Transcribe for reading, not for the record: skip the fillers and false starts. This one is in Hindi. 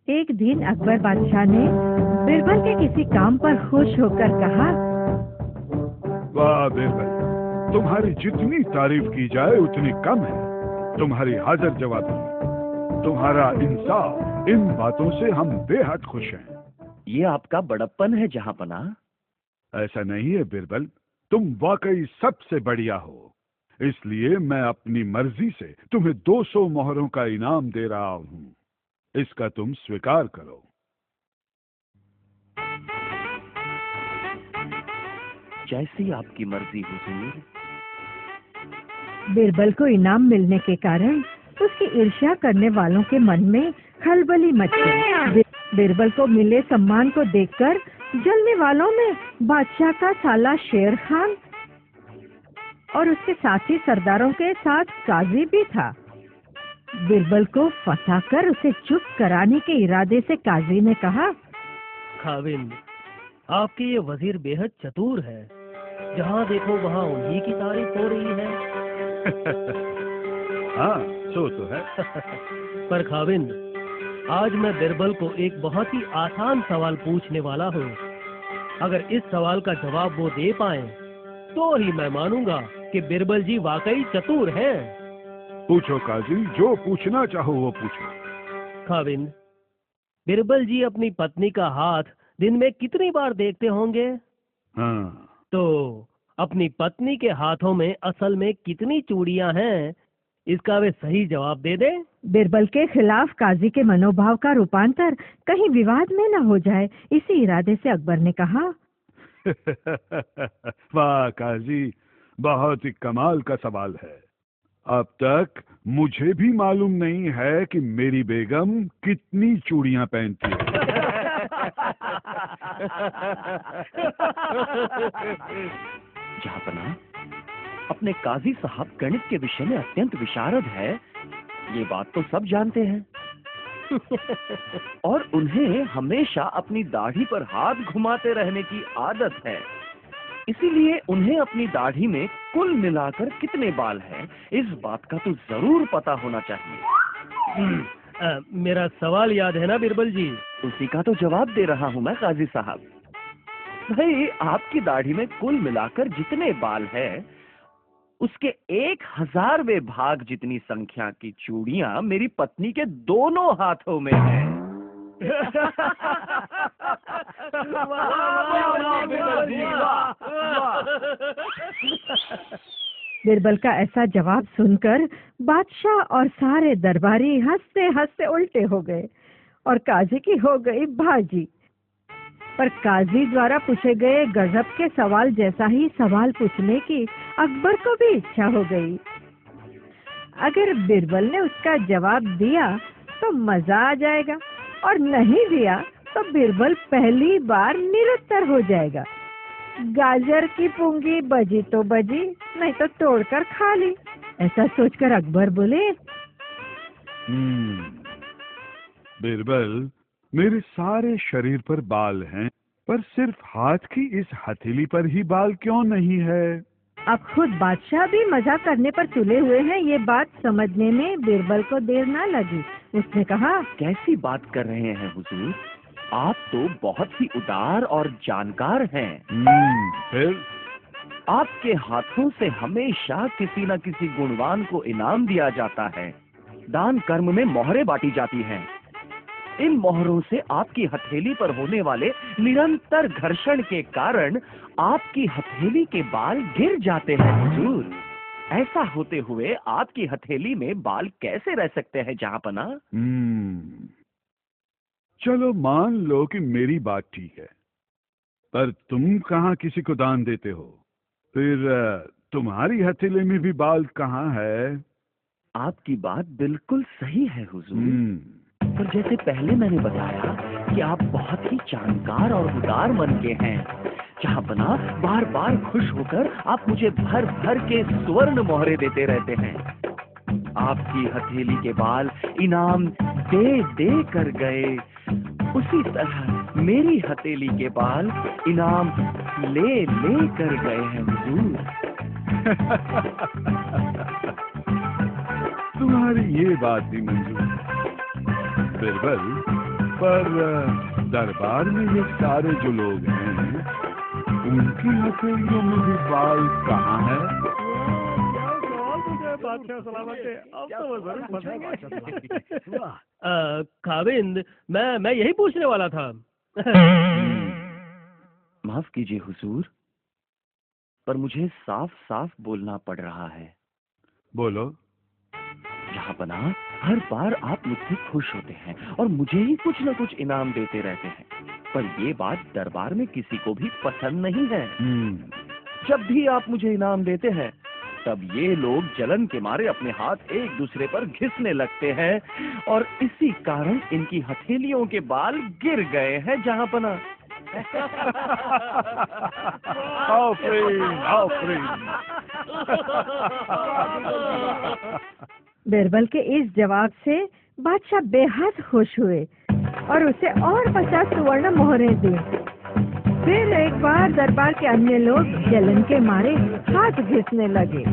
एक दिन अकबर बादशाह ने बिरबल के किसी काम पर खुश होकर कहा, वाह बिरबल, तुम्हारी जितनी तारीफ की जाए उतनी कम है। तुम्हारी हाजिर जवाबी, तुम्हारा इंसाफ, इन बातों से हम बेहद खुश हैं। ये आपका बड़प्पन है जहांपना। ऐसा नहीं है बिरबल, तुम वाकई सबसे बढ़िया हो। इसलिए मैं अपनी मर्जी से तुम्हें 200 मोहरों का इनाम दे रहा हूँ। इसका तुम स्वीकार करो। जैसी आपकी मर्जी हुजूर। बिरबल को इनाम मिलने के कारण उसकी ईर्ष्या करने वालों के मन में खलबली मच गई। बिरबल को मिले सम्मान को देखकर जलने वालों में बादशाह का साला शेर खान और उसके साथी सरदारों के साथ काजी भी था। बिरबल को फंसाकर उसे चुप कराने के इरादे से काजी ने कहा, खाविंद, आपके ये वजीर बेहद चतुर है। जहाँ देखो वहाँ उन्हीं की तारीफ हो रही है। हाँ, सो तो है। पर खाविंद, आज मैं बिरबल को एक बहुत ही आसान सवाल पूछने वाला हूँ। अगर इस सवाल का जवाब वो दे पाए तो ही मैं मानूंगा कि बिरबल जी वाकई चतुर हैं। पूछो काजी, जो पूछना चाहो वो पूछो। खाविंद, बिरबल जी अपनी पत्नी का हाथ दिन में कितनी बार देखते होंगे? हाँ। तो अपनी पत्नी के हाथों में असल में कितनी चूड़ियां हैं, इसका वे सही जवाब दे दे। बिरबल के खिलाफ काजी के मनोभाव का रूपांतर कहीं विवाद में न हो जाए, इसी इरादे से अकबर ने कहा, वाह काजी, बहुत ही कमाल का सवाल है। अब तक मुझे भी मालूम नहीं है कि मेरी बेगम कितनी चूड़ियां पहनती है। जहांपना, अपने काजी साहब गणित के विषय में अत्यंत विशारद है, ये बात तो सब जानते हैं। और उन्हें हमेशा अपनी दाढ़ी पर हाथ घुमाते रहने की आदत है। इसीलिए उन्हें अपनी दाढ़ी में कुल मिलाकर कितने बाल हैं, इस बात का तो जरूर पता होना चाहिए। मेरा सवाल याद है ना बिरबल जी? उसी का तो जवाब दे रहा हूँ मैं काजी साहब। भाई, आपकी दाढ़ी में कुल मिलाकर जितने बाल हैं, उसके 1000वें भाग जितनी संख्या की चूड़ियां मेरी पत्नी के दोनों हाथों में हैं। बिरबल का ऐसा जवाब सुनकर बादशाह और सारे दरबारी हंसते हंसते उल्टे हो गए और काजी की हो गई बाजी। पर काजी द्वारा पूछे गए गजब के सवाल जैसा ही सवाल पूछने की अकबर को भी इच्छा हो गई। अगर बिरबल ने उसका जवाब दिया तो मजा आ जाएगा, और नहीं दिया तो बिरबल पहली बार निरुत्तर हो जाएगा। गाजर की पूंगी बजी तो बजी, नहीं तो तोड़कर खा ली। ऐसा सोचकर अकबर बोले, बिरबल, मेरे सारे शरीर पर बाल हैं, पर सिर्फ हाथ की इस हथेली पर ही बाल क्यों नहीं है? अब खुद बादशाह भी मजाक करने पर तुले हुए हैं। ये बात समझने में बिरबल को देर ना लगी। उसने कहा, कैसी बात कर रहे हैं हुजूर? आप तो बहुत ही उदार और जानकार हैं। फिर? आपके हाथों से हमेशा किसी न किसी गुणवान को इनाम दिया जाता है। दान कर्म में मोहरें बांटी जाती हैं। इन मोहरों से आपकी हथेली पर होने वाले निरंतर घर्षण के कारण आपकी हथेली के बाल गिर जाते हैं हुजूर। ऐसा होते हुए आपकी हथेली में बाल कैसे रह सकते हैं जहांपना? चलो मान लो कि मेरी बात ठीक है, पर तुम कहाँ किसी को दान देते हो? फिर तुम्हारी हथेली में भी बाल कहाँ है? आपकी बात बिल्कुल सही है हुजूर। पर जैसे पहले मैंने बताया कि आप बहुत ही जानकार और उदार मन के हैं, जहांपना बार बार खुश होकर आप मुझे भर भर के स्वर्ण मोहरे देते रहते हैं। आपकी हथेली के बाल इनाम दे दे कर गए, उसी तरह मेरी हथेली के बाल इनाम ले ले कर गए हैं हुजूर। तुम्हारी ये बात भी मंजूर। बिरबल, पर दरबार में ये सारे जो लोग हैं, उनकी हथेलियों में भी बाल कहाँ है? खाविंद, मैं यही पूछने वाला था। माफ कीजिए हुजूर, पर मुझे साफ साफ बोलना पड़ रहा है। बोलो। यहाँ बना, हर बार आप मुझसे खुश होते हैं और मुझे ही कुछ न कुछ इनाम देते रहते हैं, पर ये बात दरबार में किसी को भी पसंद नहीं है। जब भी आप मुझे इनाम देते हैं, तब ये लोग जलन के मारे अपने हाथ एक दूसरे पर घिसने लगते हैं और इसी कारण इनकी हथेलियों के बाल गिर गए हैं जहाँ बना। बिरबल के इस जवाब से बादशाह बेहद खुश हुए और उसे और 50 सुवर्ण मोहरें दी। फिर एक बार दरबार के अन्य लोग जलन के मारे हाथ घिसने लगे।